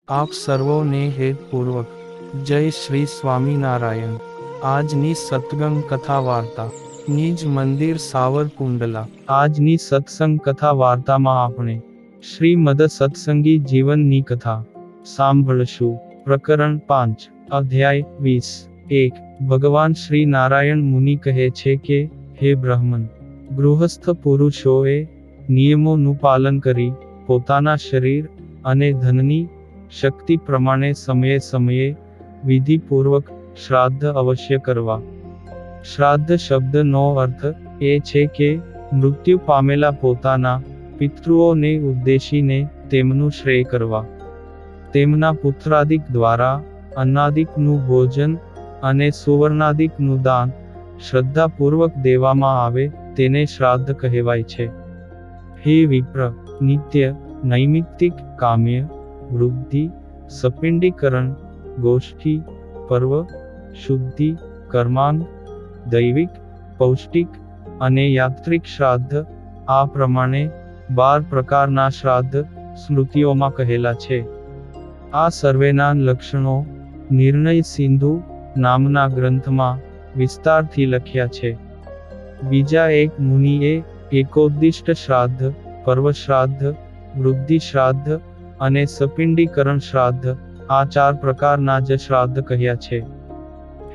આપ સર્વોને હેતપૂર્વક જય શ્રી સ્વામિનારાયણ। આજની સત્સંગ કથા વાર્તા નિજ મંદિર સાવરકુંડલા। આજની સત્સંગ કથા વાર્તામાં આપણે શ્રીમદ સત્સંગી જીવનની કથા સાંભળશું। પ્રકરણ 5 અધ્યાય 20। ભગવાન શ્રી નારાયણ મુનિ કહે છે કે, હે બ્રાહ્મણ, ગૃહસ્થ પુરુષોએ નિયમોનું પાલન કરી પોતાના શરીર અને ધનની શક્તિ પ્રમાણે સમયે સમયે વિધિપૂર્વક શ્રાદ્ધ અવશ્ય કરવા। શ્રાદ્ધ શબ્દનો અર્થ એ છે કે મૃત્યુ પામેલા પોતાના પિતૃઓને ઉદ્દેશીને તેમનું શ્રેય કરવા। તેમના પુત્રાદિક દ્વારા અન્નાદિકનું ભોજન અને સુવર્ણાદિકનું દાન શ્રદ્ધાપૂર્વક દેવામાં આવે તેને શ્રાદ્ધ કહેવાય છે। હે વિપ્ર, નિત્ય, નૈમિત્તિક, કામ્ય, વૃદ્ધિ, સપિંડીકરણ, ગોષ્ઠી, પર્વ, શુદ્ધિ, કર્માંગ, દૈવિક, પૌષ્ટિક અને યાત્રિક શ્રાદ્ધ આ પ્રમાણે 12 પ્રકારના શ્રાદ્ધ સ્મૃતિઓમાં કહેલા છે। આ સર્વેના લક્ષણો નિર્ણય સિંધુ નામના ગ્રંથમાં વિસ્તારથી લખ્યા છે। બીજા એક મુનિએ એકોદ્દિષ્ટ શ્રાદ્ધ, પર્વ શ્રાદ્ધ, વૃદ્ધિ શ્રાદ્ધ અને સપિંડીકરણ શ્રાદ્ધ આ 4 પ્રકારના જ શ્રાદ્ધ કહ્યા છે।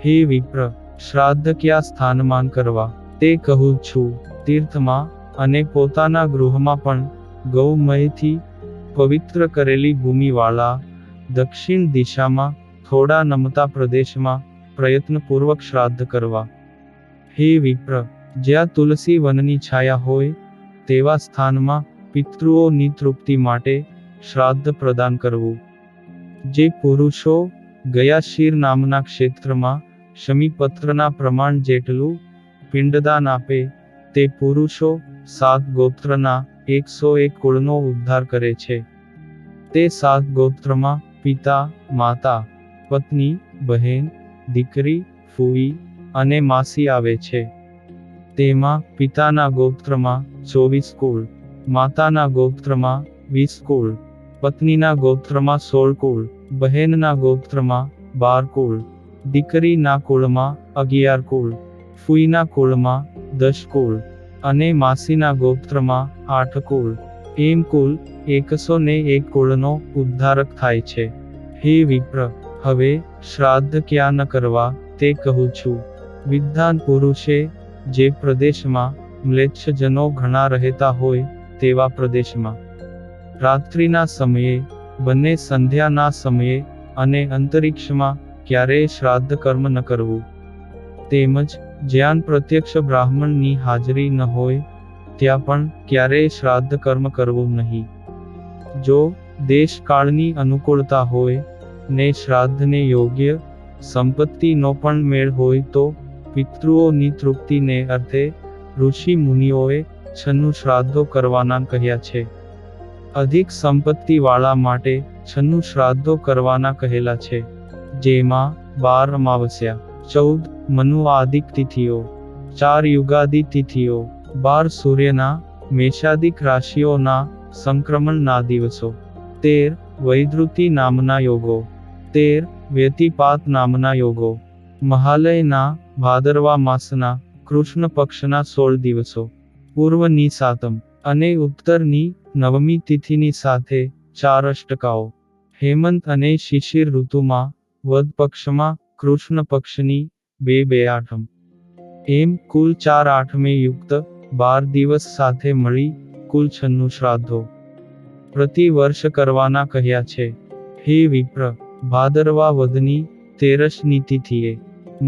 હે વિપ્ર, શ્રાદ્ધ કયા સ્થાનમાં કરવા તે કહું છું। તીર્થમાં અને પોતાના ગૃહમાં પણ ગૌમયથી પવિત્ર કરેલી ભૂમિવાળા દક્ષિણ દિશામાં થોડા નમતા પ્રદેશમાં પ્રયત્નપૂર્વક શ્રાદ્ધ કરવા। હે વિપ્ર, જ્યાં તુલસી વનની છાયા હોય તેવા સ્થાનમાં પિતૃઓની તૃપ્તિ માટે શ્રાદ્ધ પ્રદાન કરવું। જે પુરુષો ગયાશીર નામના ક્ષેત્રમાં શમીપત્રના પ્રમાણ જેટલું પિંડદાન આપે તે પુરુષો 7 ગોત્રના 101 કુળનો ઉદ્ધાર કરે છે। તે 7 ગોત્રમાં પિતા, માતા, પત્ની, બહેન, દીકરી, ફૂઈ અને માસી આવે છે। તેમાં પિતાના ગોત્રમાં 24 કુળ, માતાના ગોત્રમાં 20 કુળ, પત્નીના ગોત્રમાં 16 કુળ, બહેનના ગોત્રમાં 12 કુળ, દીકરીના કુળમાં 11 કુળ, ફૂઈના કુળમાં 10 કુળ અને માસીના ગોત્રમાં 8 કુળ, એમ કુલ 101 કુળનો ઉદ્ધારક થાય છે। હે વિપ્ર, હવે શ્રાદ્ધ ક્યાં ન કરવા તે કહું છું। વિદ્વાન પુરુષે જે પ્રદેશમાં મ્લેચ્છજનો ઘણા રહેતા હોય તેવા પ્રદેશમાં રાત્રિના સમયે, બંને સંધ્યાના સમયે અને અંતરિક્ષમાં ક્યારેય શ્રાદ્ધ કર્મ ન કરવું। તેમજ જ્યાં પ્રત્યક્ષ બ્રાહ્મણની હાજરી ન હોય ત્યાં પણ ક્યારેય શ્રાદ્ધ કર્મ કરવું નહીં। જો દેશકાળની અનુકૂળતા હોય ને શ્રાદ્ધને યોગ્ય સંપત્તિનો પણ મેળ હોય તો પિતૃઓની તૃપ્તિને અર્થે ઋષિ મુનિઓએ 96 શ્રાદ્ધો કરવાના કહ્યા છે। અધિક સંપત્તિવાળા માટે 96 શ્રાદ્ધો કરવાના કહેલા છે, જેમાં 12 અમાવસ્યા, 14 મનુઆદિક તિથિઓ, 4 યુગાદિ તિથિઓ, 12 સૂર્યના મેષાદિક રાશિઓના સંક્રમણના દિવસો, 13 વૈધૃતિ નામના યોગો, 13 વ્યતિપાત નામના યોગો, મહાલયના ભાદરવા માસના કૃષ્ણ પક્ષના 16 દિવસો, પૂર્વની 7મ અને ઉત્તરની 9મી તિથિની સાથે 4 અષ્ટકાઓ, હેમંત અને શિશિર ઋતુમાં વદ પક્ષમાં કૃષ્ણ પક્ષની 2 8મ, એમ કુલ 4 8મે યુક્ત 12 દિવસ સાથે મળી કુલ 96 શ્રાદ્ધો પ્રતિ વર્ષ કરવાના કહ્યા છે। હે વિપ્ર, ભાદરવા વદની 13ની તિથિએ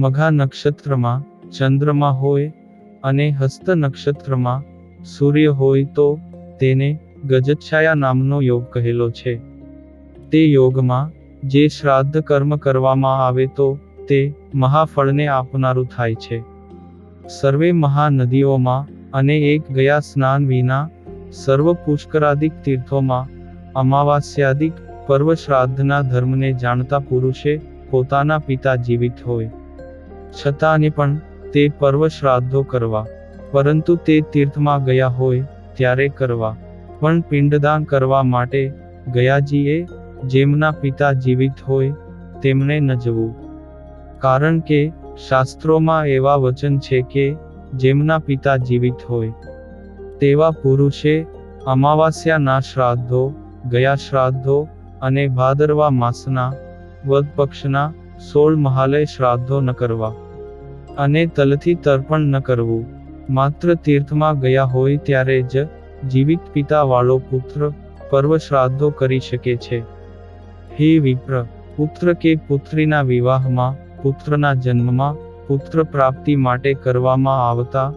મઘા નક્ષત્રમાં ચંદ્રમા હોય અને હસ્ત નક્ષત્રમાં સૂર્ય હોય તો તેને ગજચ્છાયા નામનો યોગ કહેલો છે। તે યોગમાં જે શ્રાદ્ધ કર્મ કરવામાં આવે તો તે મહાફળને આપનારું થાય છે। સર્વે મહાનદીઓમાં અને એક ગયા સ્નાન વિના સર્વ પુષ્કરાદિક તીર્થોમાં અમાવાસ્યાદિક પર્વ શ્રાદ્ધના ધર્મને જાણતા પુરુષે પોતાના પિતા જીવિત હોય છતાંને પણ તે પર્વ શ્રાદ્ધો કરવા, પરંતુ તે તીર્થમાં ગયા હોય ત્યારે કરવા। પણ પિંડદાન કરવા માટે ગયાજીએ જેમના પિતા જીવિત હોય તેમણે ન જવું. કારણ કે શાસ્ત્રોમાં એવા વચન છે કે જેમના પિતા જીવિત હોય તેવા પુરુષે અમાવાસ્યાના શ્રાદ્ધો, ગયા શ્રાદ્ધો અને ભાદરવા માસના વદ પક્ષના 16 મહાલય શ્રાદ્ધો ન કરવા અને તલથી તર્પણ ન કરવું. માત્ર તીર્થમાં ગયા હોય ત્યારે જ જીવિત પિતા વાળો પુત્ર પર્વ શ્રાદ્ધો કરી શકે છે. હે વિપ્ર, પુત્ર કે પુત્રીના વિવાહમાં, પુત્રના જન્મમાં, પુત્ર પ્રાપ્તિ માટે કરવામાં આવતા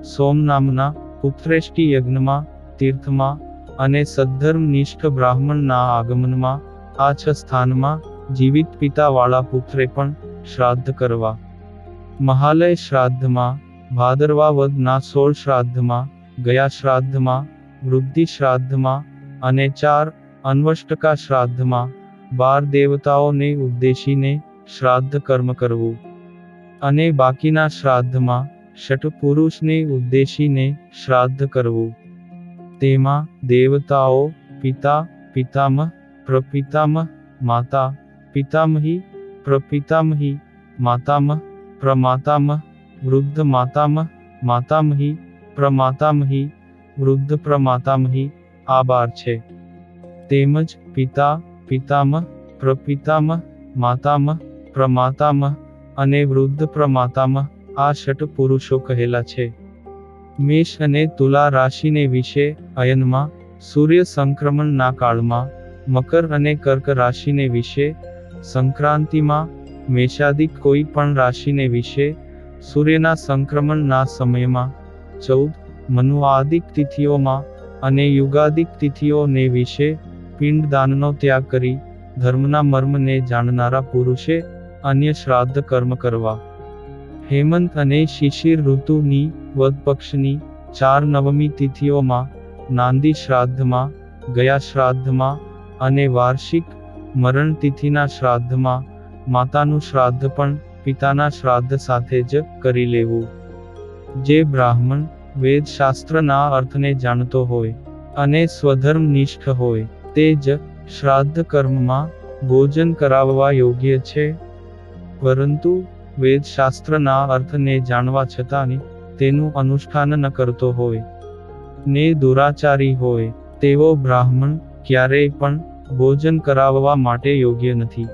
સોમનામના પુત્રેષ્ટિ યજ્ઞમાં, તીર્થમાં અને સદ્ધર્મનિષ્ઠ બ્રાહ્મણના આગમનમાં આ 6 સ્થાનમાં જીવિત પિતા વાળા પુત્રે પણ શ્રાદ્ધ કરવા. મહાલય શ્રાદ્ધમાં, ભાદરવા વદના 16 શ્રાદ્ધમાં, ગયા શ્રાદ્ધમાં, વૃદ્ધિ શ્રાદ્ધમાં અને 4 અન્વષ્ટકા શ્રાદ્ધમાં 12 દેવતાઓને ઉદ્દેશીને શ્રાદ્ધ કર્મ કરવું. અને બાકીના શ્રાદ્ધમાં ષઠ પુરુષને ઉદ્દેશીને શ્રાદ્ધ કરવું. તેમાં દેવતાઓ, પિતા, પિતામહ, પ્રપિતામહ, માતા, પિતામહી, પ્રપિતામહી, માતામહ, પ્રમાતામહ, વૃદ્ધ માતામહ, માતામહી, પ્રમાતામહી, વૃદ્ધ પ્રમાતામહી આ 12 છે. તેમજ પિતા, પિતામહ, પ્રપિતામહ, માતામહ, પ્રમાતામહ અને વૃદ્ધ પ્રમાતામહ આ ષઠ પુરુષો કહેલા છે. મેષ અને તુલા રાશિને વિશે અયનમાં, સૂર્ય સંક્રમણના કાળમાં, મકર અને કર્ક રાશિને વિશે સંક્રાંતિમાં, મેષાદિક કોઈ પણ રાશિને વિશે સૂર્યના સંક્રમણના સમયમાં, 14 મનુઆદિક તિથિઓમાં અને યુગાદિક તિથિઓને વિશે પિંડદાનનો ત્યાગ કરી ધર્મના મર્મને જાણનારા પુરુષે અન્ય શ્રાદ્ધ કર્મ કરવા. હેમંત અને શિશિર ઋતુની વદ પક્ષની 4 નવમી તિથિઓમાં, નાંદી શ્રાદ્ધમાં, ગયા શ્રાદ્ધમાં અને વાર્ષિક મરણ તિથિના શ્રાદ્ધમાં માતાનું શ્રાદ્ધ પણ પિતાના શ્રાદ્ધ સાથે જ કરી લેવું. જે બ્રાહ્મણ વેદશાસ્ત્રના અર્થને જાણતો હોય અને સ્વધર્મનિષ્ઠ હોય તે જ શ્રાદ્ધ કર્મમાં ભોજન કરાવવા યોગ્ય છે. પરંતુ વેદશાસ્ત્રના અર્થને જાણવા છતાં તેનું અનુષ્ઠાન ન કરતો હોય ને દુરાચારી હોય તેવો બ્રાહ્મણ ક્યારેય પણ ભોજન કરાવવા માટે યોગ્ય નથી.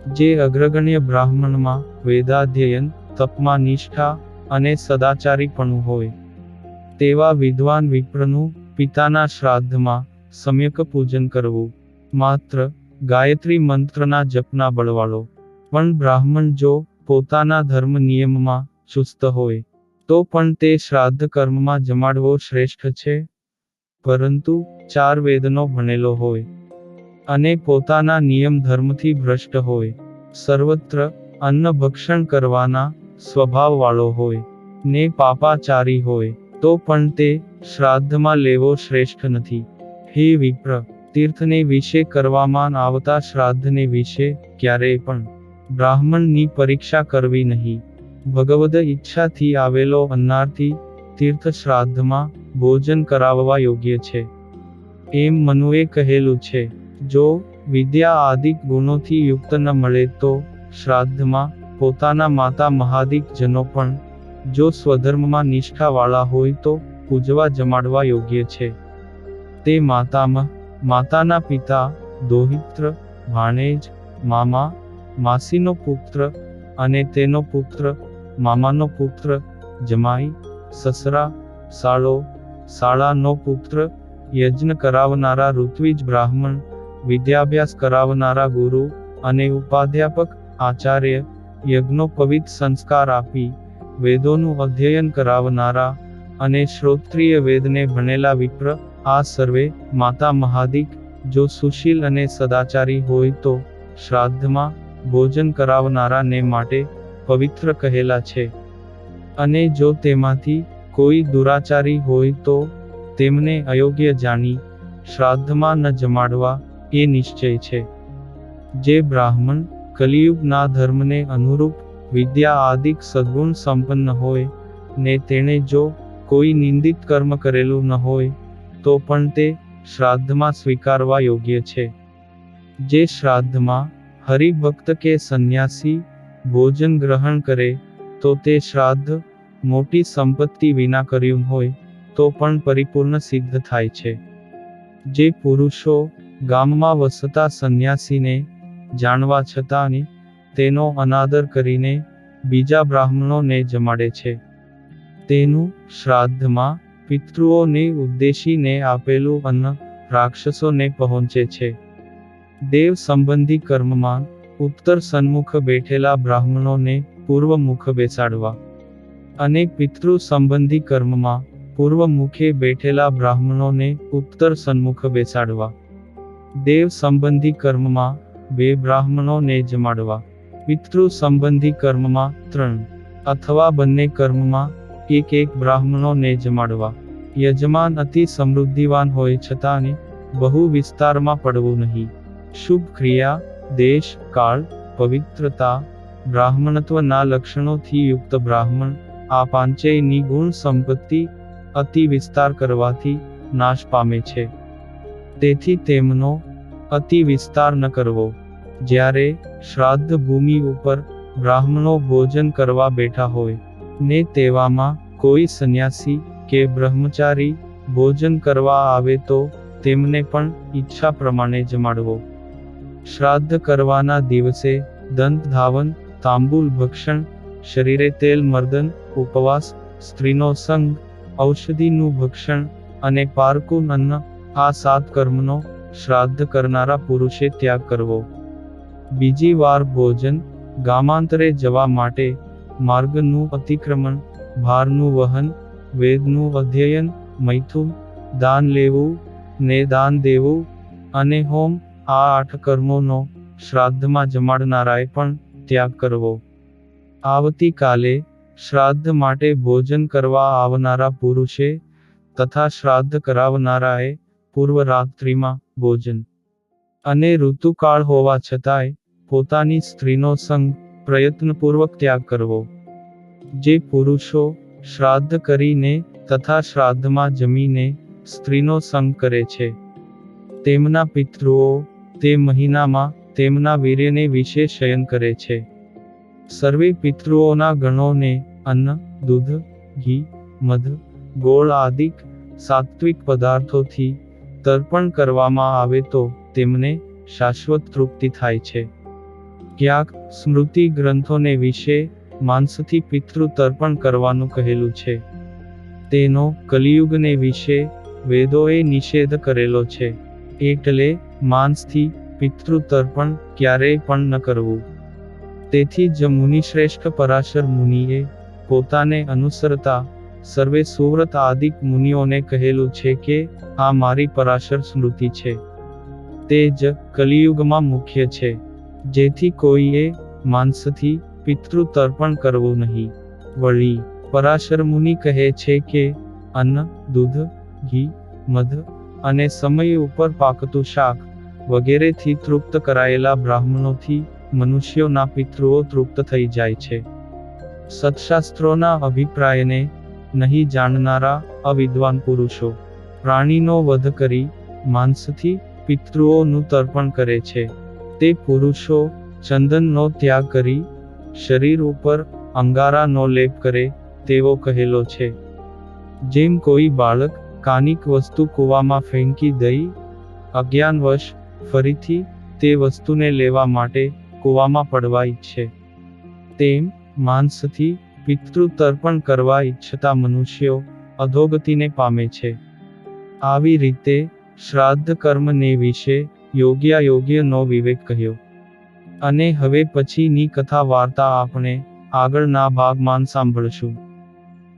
જે અગ્રગણ્ય બ્રાહ્મણમાં વેદાધ્યયન, તપમાં નિષ્ઠા અને સદાચારીપણું હોય તેવા વિદ્વાન વિપ્રનું પિતાના શ્રાદ્ધમાં સમ્યક પૂજન કરવું. માત્ર ગાયત્રી મંત્રના જપના બળવાળો પણ બ્રાહ્મણ જો પોતાના ધર્મ નિયમમાં ચુસ્ત હોય તો પણ તે શ્રાદ્ધ કર્મમાં જમાડવો શ્રેષ્ઠ છે. પરંતુ 4 વેદનો ભણેલો હોય અને પોતાના નિયમ ધર્મથી ભ્રષ્ટ હોય, સર્વત્ર અન્ન ભક્ષણ કરવાના સ્વભાવવાળો હોય ને પાપાચારી હોય તો પણ તે શ્રાદ્ધમાં લેવો શ્રેષ્ઠ નથી. હે વિપ્ર, તીર્થને વિશે કરવામાં આવતા શ્રાદ્ધને વિશે ક્યારેય પણ બ્રાહ્મણની પરીક્ષા કરવી નહીં. ભગવદ ઈચ્છાથી આવેલો અન્નાર્થી તીર્થ શ્રાદ્ધમાં ભોજન કરાવવા યોગ્ય છે. એમ મનુએ કહેલું છે. જો વિદ્યા આદિક ગુણોથી યુક્ત ન મળે તો શ્રાદ્ધમાં પોતાના માતા મહાદિક જનો પણ જો સ્વધર્મમાં નિષ્ઠાવાળા હોય તો પૂજવા જમાડવા યોગ્ય છે. તે માતામહ, માતાના પિતા, દોહિત્ર, ભાણેજ, મામા, માસીનો પુત્ર અને તેનો પુત્ર, મામાનો પુત્ર, જમાઈ, સસરા, સાળો, સાળાનો પુત્ર, યજ્ઞ કરાવનારા ઋત્વિજ બ્રાહ્મણ, વિદ્યાભ્યાસ કરાવનારા ગુરુ અને ઉપાધ્યાપક આચાર્ય, યજ્ઞોપવિત સંસ્કાર આપી વેદોનું અધ્યયન કરાવનારા અને શ્રોત્રિય વેદને ભણેલા વિપ્ર આ સર્વે માતા મહાદિક જો સુશીલ અને સદાચારી હોય તો શ્રાદ્ધમાં ભોજન કરાવનારાને માટે પવિત્ર કહેલા છે. અને જો તેમાંથી કોઈ દુરાચારી હોય તો તેમને અયોગ્ય જાણી શ્રાદ્ધમાં ન જમાડવા એ નિશ્ચય છે. જે બ્રાહ્મણ કલિયુગના ધર્મને અનુરૂપ વિદ્યા આદિક સદ્ગુણ સંપન્ન હોય ને તેણે જો કોઈ નિંદિત કર્મ કરેલું ન હોય તો પણ તે શ્રાદ્ધમાં સ્વીકારવા યોગ્ય છે. જે શ્રાદ્ધમાં હરિભક્ત કે સંન્યાસી ભોજન ગ્રહણ કરે તો તે શ્રાદ્ધ મોટી સંપત્તિ વિના કર્યું હોય તો પણ પરિપૂર્ણ સિદ્ધ થાય છે. જે પુરુષો ગામમાં વસતા સંન્યાસીને જાણવા છતાં તેનો અનાદર કરીને બીજા બ્રાહ્મણોને જમાડે છે, તેનું શ્રાદ્ધમાં પિતૃઓને ઉદ્દેશીને આપેલું અન્ન રાક્ષસોને પહોંચે છે. દેવ સંબંધી કર્મમાં ઉત્તર સન્મુખ બેઠેલા બ્રાહ્મણોને પૂર્વ મુખ બેસાડવા અને પિતૃ સંબંધી કર્મમાં પૂર્વ મુખે બેઠેલા બ્રાહ્મણોને ઉત્તર સન્મુખ બેસાડવા. દેવ સંબંધી કર્મમાં 2 બ્રાહ્મણોને જમાડવા. પિતૃ સંબંધી કર્મમાં 3 અથવા બંને કર્મમાં 1 બ્રાહ્મણોને જમાડવા. યજમાન અતિ સમૃદ્ધિવાન હોય છતાં બહુ વિસ્તારમાં પડવું નહીં. શુભ ક્રિયા, દેશ, કાળ, પવિત્રતા, બ્રાહ્મણત્વના લક્ષણોથી યુક્ત બ્રાહ્મણ આ પાંચેયની ગુણ સંપત્તિ અતિ વિસ્તાર કરવાથી નાશ પામે છે. તેથી તેમનો અતિ વિસ્તાર ન કરવો. જ્યારે શ્રાદ્ધ ભૂમિ ઉપર બ્રાહ્મણો ભોજન કરવા બેઠા હોય ને તેવામાં કોઈ સંન્યાસી કે બ્રહ્મચારી ભોજન કરવા આવે તો તેમને પણ ઈચ્છા પ્રમાણે જમાડવો. શ્રાદ્ધ કરવાના દિવસે દંત ધાવન, તાંબૂલ ભક્ષણ, શરીરે તેલ મર્દન, ઉપવાસ, સ્ત્રીનો સંગ, ઔષધિનું ભક્ષણ અને પારકું અન્ન આ 7 કર્મનો શ્રાદ્ધ કરનારા પુરુષે ત્યાગ કરવો. બીજી વાર ભોજન, ગામાંતરે જવા માટે માર્ગનું અતિક્રમણ, ભારનું વહન, વેદનું અધ્યયન, મૈથુન, દાન લેવું ને દાન દેવું અને હોમ આ 8 કર્મોનો શ્રાદ્ધમાં જમાડનારાએ પણ ત્યાગ કરવો. આવતીકાલે શ્રાદ્ધ માટે ભોજન કરવા આવનારા પુરુષે તથા શ્રાદ્ધ કરાવનારાએ પૂર્વ રાત્રિમાં ભોજન અને ઋતુકાળ હોવા છતાંય પોતાની સ્ત્રીનો સંગ પ્રયત્નપૂર્વક ત્યાગ કરવો. જે પુરુષો શ્રાદ્ધ કરીને તથા શ્રાદ્ધમાં જમીને સ્ત્રીનો સંગ કરે છે તેમના પિતૃઓ તે મહિનામાં તેમના વીર્યને વિશે શયન કરે છે. સર્વે પિતૃઓના ગણોને અન્ન, દૂધ, ઘી, મધ, ગોળ આદિક સાત્વિક પદાર્થોથી તર્પણ કરવામાં આવે તો તેમને શાશ્વત તૃપ્તિ થાય છે. ક્યાંક સ્મૃતિ ગ્રંથોને વિશે માંસથી પિતૃ તર્પણ કરવાનું કહેલું છે. તેનો કલિયુગને વિશે વેદોએ નિષેધ કરેલો છે. એટલે માંસથી પિતૃ તર્પણ ક્યારેય પણ ન કરવું. તેથી જ મુનિશ્રેષ્ઠ પરાશર મુનિએ પોતાને અનુસરતા સર્વે સુવ્રત આદિક મુનિઓને કહેલું છે કે આ મારી પરાશર સ્મૃતિ છે. તે જ કલિયુગમાં મુખ્ય છે. જેથી કોઈએ માંસથી પિતૃ તર્પણ કરવું નહીં. વળી પરાશર મુનિ કહે છે કે અન્ન, દૂધ, ઘી, મધ અને સમય ઉપર પાકતું શાક વગેરેથી તૃપ્ત કરાયેલા બ્રાહ્મણોથી મનુષ્યોના પિતૃઓ તૃપ્ત થઈ જાય છે. સત્શાસ્ત્રોના અભિપ્રાયને નહીં જાણનારા અવિદ્વાન પુરુષો પ્રાણીનો વધ કરી માંસથી પિતૃઓનું તર્પણ કરે છે. તે પુરુષો ચંદનનો ત્યાગ કરી શરીર ઉપર અંગારાનો લેપ કરે તેવો કહેલો છે. જેમ કોઈ બાળક કાનિક વસ્તુ કૂવામાં ફેંકી દઈ અજ્ઞાનવશ ફરીથી તે વસ્તુને લેવા માટે કૂવામાં પડવા ઈચ્છે, તેમ માંસથી પિતૃ તર્પણ કરવા ઈચ્છતા મનુષ્યો અધોગતિને પામે છે. આવી રીતે શ્રાદ્ધ કર્મને વિશે યોગ્યનો વિવેક કહ્યો. અને હવે પછીની કથા વાર્તા આપણે આગળના ભાગમાં સાંભળશું.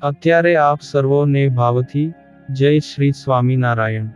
અત્યારે આપ સર્વોને ભાવથી જય શ્રી સ્વામિનારાયણ.